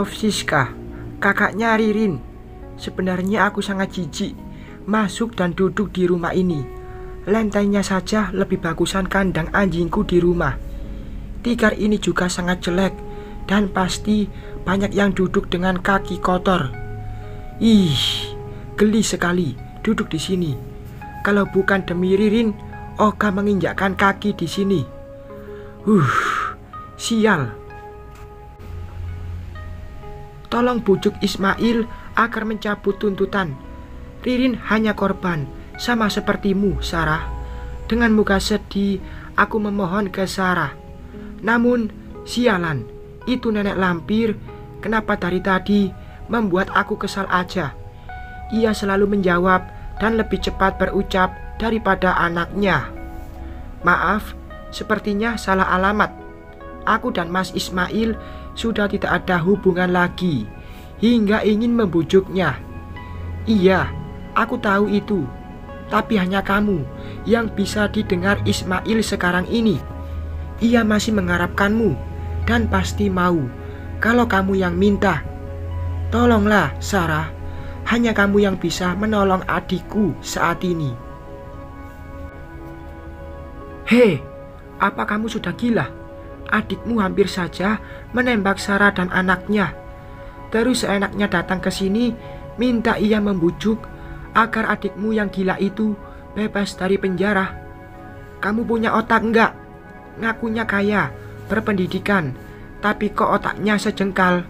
Maaf Siska, kakaknya Ririn. Sebenarnya aku sangat jijik masuk dan duduk di rumah ini. Lantainya saja lebih bagusan kandang anjingku di rumah. Tikar ini juga sangat jelek dan pasti banyak yang duduk dengan kaki kotor. Ih, geli sekali duduk di sini. Kalau bukan demi Ririn, Oka menginjakkan kaki di sini. Sial. Tolong bujuk Ismail agar mencabut tuntutan. Ririn hanya korban, sama sepertimu, Sarah. Dengan muka sedih, aku memohon ke Sarah. Namun, sialan, itu nenek lampir. Kenapa dari tadi membuat aku kesal aja? Ia selalu menjawab dan lebih cepat berucap daripada anaknya. Maaf, sepertinya salah alamat. Aku dan Mas Ismail sudah tidak ada hubungan lagi, hingga ingin membujuknya. Iya, aku tahu itu. Tapi hanya kamu yang bisa didengar Ismail sekarang ini. Ia masih mengharapkanmu dan pasti mau kalau kamu yang minta. Tolonglah Sarah, hanya kamu yang bisa menolong adikku saat ini. Hei, apa kamu sudah gila? Adikmu hampir saja menembak Sarah dan anaknya. Terus seenaknya datang ke sini minta ia membujuk agar adikmu yang gila itu bebas dari penjara. Kamu punya otak enggak? Ngakunya kaya, berpendidikan, tapi kok otaknya sejengkal.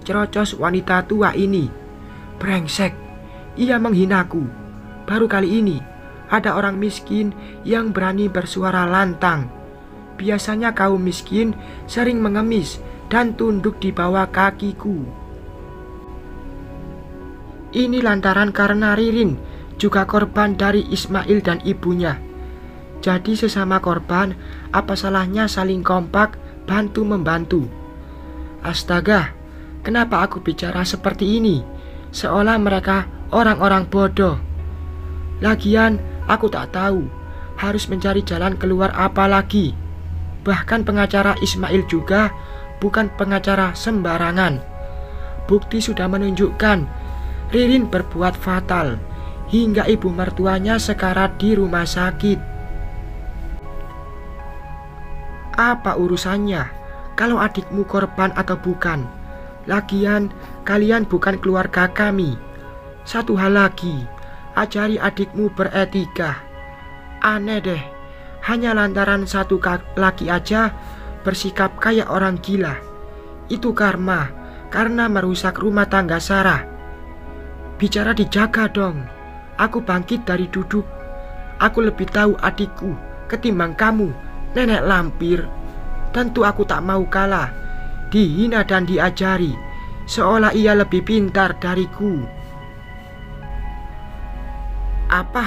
Cerocos wanita tua ini. Brengsek, ia menghinaku. Baru kali ini ada orang miskin yang berani bersuara lantang. Biasanya kaum miskin sering mengemis dan tunduk di bawah kakiku. Ini lantaran karena Ririn juga korban dari Ismail dan ibunya. Jadi sesama korban, apa salahnya saling kompak, bantu-membantu. Astaga, kenapa aku bicara seperti ini? Seolah mereka orang-orang bodoh. Lagian, aku tak tahu harus mencari jalan keluar apa lagi. Bahkan pengacara Ismail juga bukan pengacara sembarangan. Bukti sudah menunjukkan Ririn berbuat fatal, hingga ibu mertuanya sekarat di rumah sakit. Apa urusannya kalau adikmu korban atau bukan? Lagian kalian bukan keluarga kami. Satu hal lagi, ajari adikmu beretika. Aneh deh, hanya lantaran satu laki aja bersikap kayak orang gila. Itu karma, karena merusak rumah tangga Sarah. Bicara dijaga dong. Aku bangkit dari duduk. Aku lebih tahu adikku ketimbang kamu, nenek lampir. Tentu aku tak mau kalah, dihina dan diajari, seolah ia lebih pintar dariku. Apa?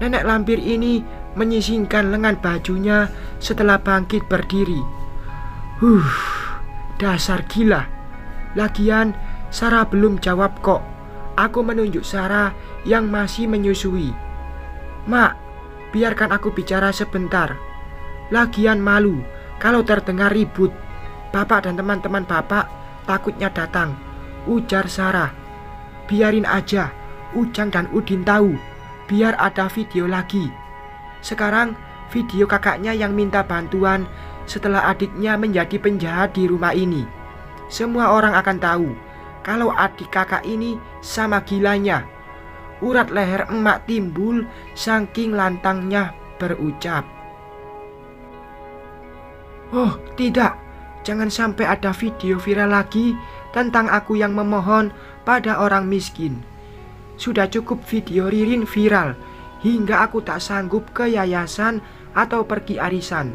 Nenek lampir ini menyisingkan lengan bajunya setelah bangkit berdiri. Dasar gila. Lagian Sarah belum jawab kok. Aku menunjuk Sarah yang masih menyusui. Mak, biarkan aku bicara sebentar. Lagian malu kalau terdengar ribut. Bapak dan teman-teman bapak takutnya datang, ujar Sarah. Biarin aja, Ujang dan Udin tahu, biar ada video lagi. Sekarang video kakaknya yang minta bantuan setelah adiknya menjadi penjahat di rumah ini. Semua orang akan tahu kalau adik kakak ini sama gilanya. Urat leher emak timbul saking lantangnya berucap. Oh tidak, jangan sampai ada video viral lagi tentang aku yang memohon pada orang miskin. Sudah cukup video Ririn viral hingga aku tak sanggup ke yayasan atau pergi arisan.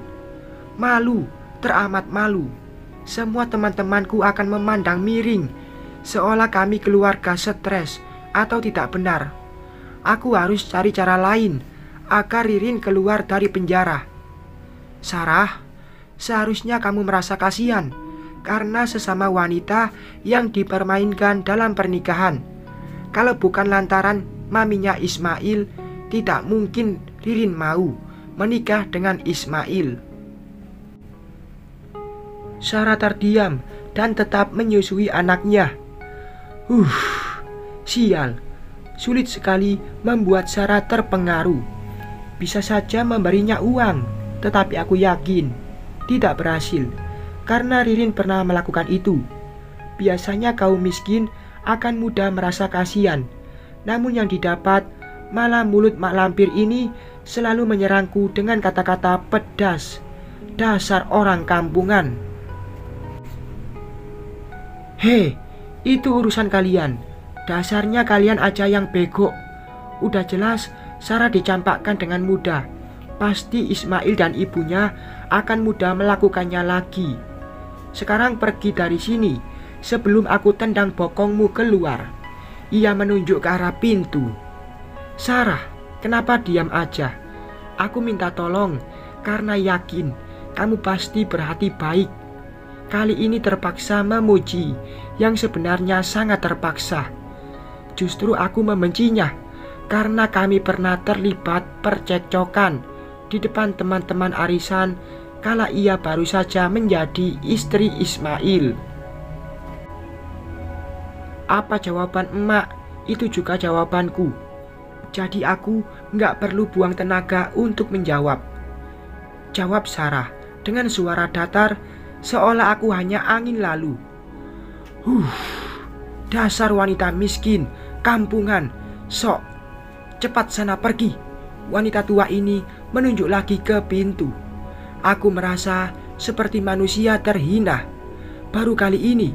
Malu, teramat malu. Semua teman-temanku akan memandang miring, seolah kami keluarga stres atau tidak benar. Aku harus cari cara lain agar Ririn keluar dari penjara. Sarah, seharusnya kamu merasa kasihan karena sesama wanita yang dipermainkan dalam pernikahan. Kalau bukan lantaran maminya Ismail, tidak mungkin Ririn mau menikah dengan Ismail. Sarah terdiam dan tetap menyusui anaknya. Sial. Sulit sekali membuat Sarah terpengaruh. Bisa saja memberinya uang, tetapi aku yakin tidak berhasil, karena Ririn pernah melakukan itu. Biasanya kaum miskin akan mudah merasa kasihan, namun yang didapat malah mulut mak lampir ini selalu menyerangku dengan kata-kata pedas. Dasar orang kampungan. Hei, itu urusan kalian. Dasarnya kalian aja yang bego. Udah jelas Sarah dicampakkan dengan mudah. Pasti Ismail dan ibunya akan mudah melakukannya lagi. Sekarang pergi dari sini sebelum aku tendang bokongmu keluar. Ia menunjuk ke arah pintu. Sarah, kenapa diam aja? Aku minta tolong karena yakin kamu pasti berhati baik. Kali ini terpaksa memuji yang sebenarnya sangat terpaksa. Justru aku membencinya karena kami pernah terlibat percekcokan di depan teman-teman arisan kala ia baru saja menjadi istri Ismail. Apa jawaban emak? Itu juga jawabanku. Jadi aku nggak perlu buang tenaga untuk menjawab. Jawab Sarah dengan suara datar seolah aku hanya angin lalu. Dasar wanita miskin, kampungan, sok. Cepat sana pergi. Wanita tua ini menunjuk lagi ke pintu. Aku merasa seperti manusia terhina. Baru kali ini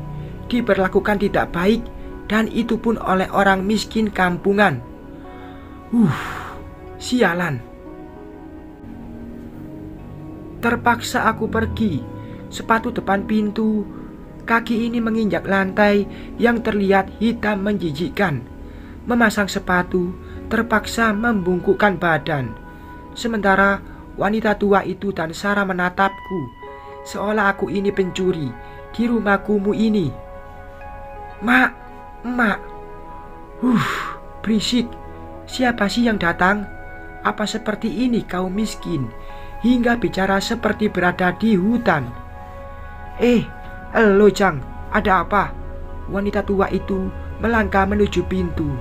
diperlakukan tidak baik, dan itu pun oleh orang miskin kampungan. Sialan. Terpaksa aku pergi. Sepatu depan pintu, kaki ini menginjak lantai yang terlihat hitam menjijikkan. Memasang sepatu terpaksa membungkukkan badan. Sementara wanita tua itu dan Sarah menatapku seolah aku ini pencuri di rumah kumuh ini. Mak, emak. Berisik. Siapa sih yang datang? Apa seperti ini kaum miskin hingga bicara seperti berada di hutan? Elo Jang, ada apa? Wanita tua itu melangkah menuju pintu.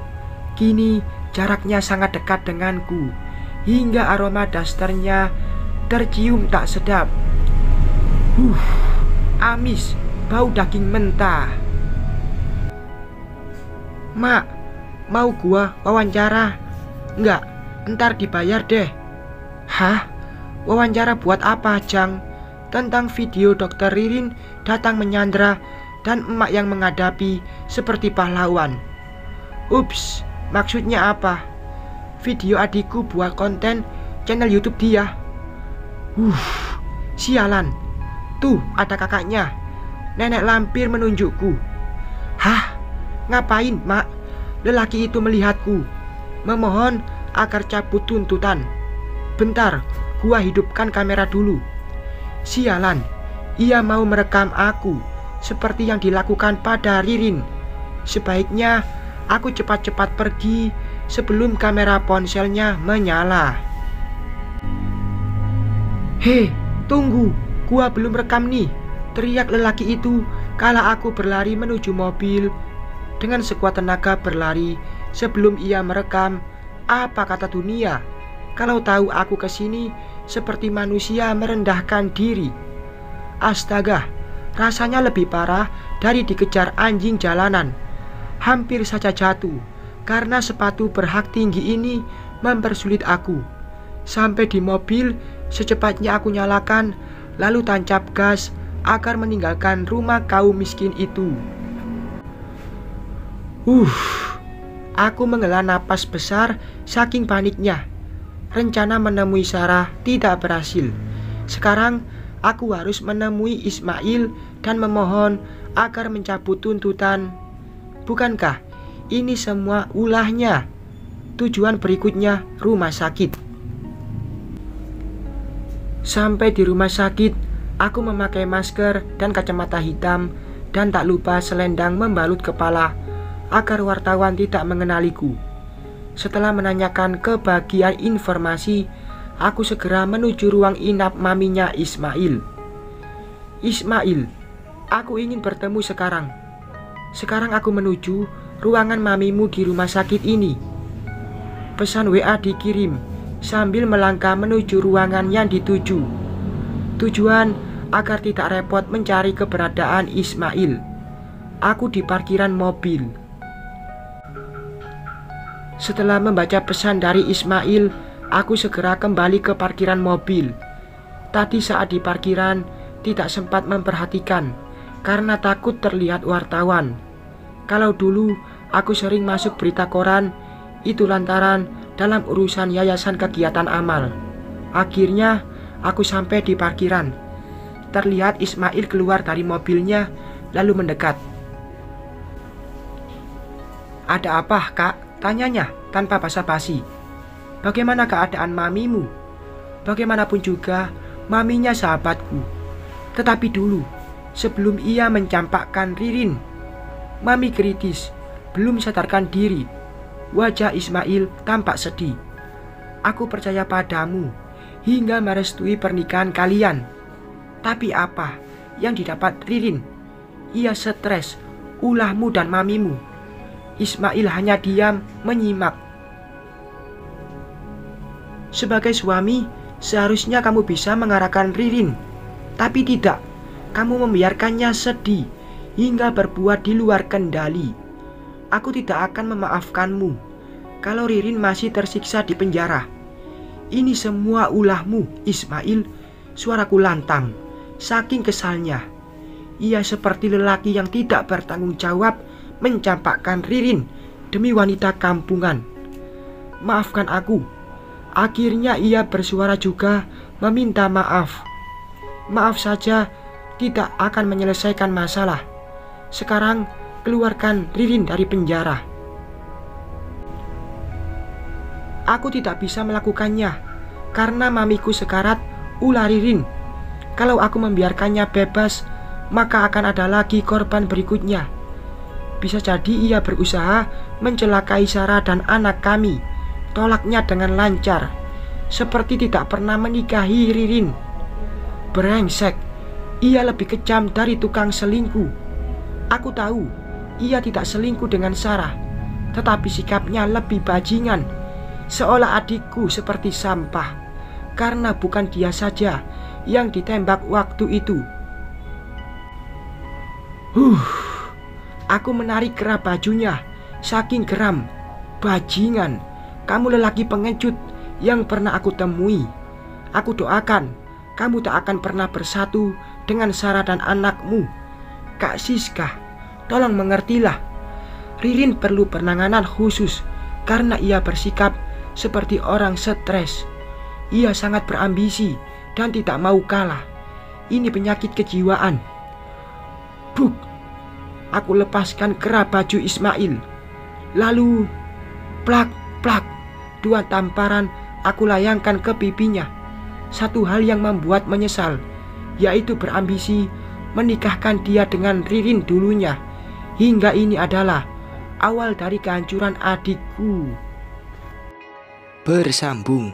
Kini jaraknya sangat dekat denganku, hingga aroma dasternya tercium tak sedap. Amis, bau daging mentah. Mak, mau gua wawancara? Enggak, ntar dibayar deh. Hah? Wawancara buat apa, Jang? Tentang video dokter Ririn datang menyandra dan emak yang menghadapi seperti pahlawan. Ups, maksudnya apa? Video adikku buat konten channel YouTube dia. Sialan. Tuh ada kakaknya. Nenek lampir menunjukku. Hah? Ngapain, mak? Lelaki itu melihatku. Memohon agar cabut tuntutan. Bentar, gua hidupkan kamera dulu. Sialan, ia mau merekam aku seperti yang dilakukan pada Ririn. Sebaiknya aku cepat-cepat pergi sebelum kamera ponselnya menyala. Hei, tunggu, gua belum rekam nih, teriak lelaki itu kala aku berlari menuju mobil. Dengan sekuat tenaga berlari sebelum ia merekam. Apa kata dunia kalau tahu aku kesini seperti manusia merendahkan diri? Astaga, rasanya lebih parah dari dikejar anjing jalanan. Hampir saja jatuh karena sepatu berhak tinggi ini mempersulit aku. Sampai di mobil, secepatnya aku nyalakan lalu tancap gas agar meninggalkan rumah kaum miskin itu. Aku menghela napas besar saking paniknya. Rencana menemui Sarah tidak berhasil. Sekarang aku harus menemui Ismail dan memohon agar mencabut tuntutan. Bukankah ini semua ulahnya? Tujuan berikutnya rumah sakit. Sampai di rumah sakit, aku memakai masker dan kacamata hitam dan tak lupa selendang membalut kepala agar wartawan tidak mengenaliku. Setelah menanyakan kebagian informasi, aku segera menuju ruang inap maminya Ismail. Ismail, Aku ingin bertemu sekarang. Sekarang aku menuju ruangan mamimu di rumah sakit ini. Pesan WA dikirim sambil melangkah menuju ruangan yang dituju. Tujuan agar tidak repot mencari keberadaan Ismail. Aku di parkiran mobil. Setelah membaca pesan dari Ismail, aku segera kembali ke parkiran mobil. Tadi saat di parkiran tidak sempat memperhatikan karena takut terlihat wartawan. Kalau dulu aku sering masuk berita koran, itu lantaran dalam urusan yayasan kegiatan amal. Akhirnya aku sampai di parkiran. Terlihat Ismail keluar dari mobilnya lalu mendekat. "Ada apa, Kak?" tanyanya tanpa basa-basi. "Bagaimana keadaan mamimu?" Bagaimanapun juga maminya sahabatku. Tetapi dulu, sebelum ia mencampakkan Ririn, mami kritis, belum sadarkan diri. Wajah Ismail tampak sedih. "Aku percaya padamu hingga merestui pernikahan kalian. Tapi apa yang didapat Ririn? Ia stres, ulahmu dan mamimu." Ismail hanya diam menyimak. "Sebagai suami, seharusnya kamu bisa mengarahkan Ririn. Tapi tidak, kamu membiarkannya sedih hingga berbuat di luar kendali. Aku tidak akan memaafkanmu kalau Ririn masih tersiksa di penjara. Ini semua ulahmu, Ismail." Suaraku lantang, saking kesalnya. Ia seperti lelaki yang tidak bertanggung jawab mencampakkan Ririn demi wanita kampungan. "Maafkan aku." Akhirnya ia bersuara juga meminta maaf. "Maaf saja tidak akan menyelesaikan masalah. Sekarang keluarkan Ririn dari penjara." "Aku tidak bisa melakukannya karena mamiku sekarat ulah Ririn. Kalau aku membiarkannya bebas, maka akan ada lagi korban berikutnya. Bisa jadi ia berusaha mencelakai Sarah dan anak kami. Tolaknya dengan lancar, seperti tidak pernah menikahi Ririn. Brengsek, ia lebih kejam dari tukang selingkuh. Aku tahu ia tidak selingkuh dengan Sarah, tetapi sikapnya lebih bajingan, seolah adikku seperti sampah, karena bukan dia saja yang ditembak waktu itu." Aku menarik kerah bajunya, saking geram. "Bajingan, kamu lelaki pengecut yang pernah aku temui. Aku doakan kamu tak akan pernah bersatu dengan Sarah dan anakmu. Kak Siska, tolong mengertilah. Ririn perlu penanganan khusus karena ia bersikap seperti orang stres. Ia sangat berambisi dan tidak mau kalah. Ini penyakit kejiwaan." Buk! Aku lepaskan kerah baju Ismail. Lalu plak plak, 2 tamparan aku layangkan ke pipinya. Satu hal yang membuat menyesal, yaitu berambisi menikahkan dia dengan Ririn dulunya. Hingga ini adalah awal dari kehancuran adikku. Bersambung.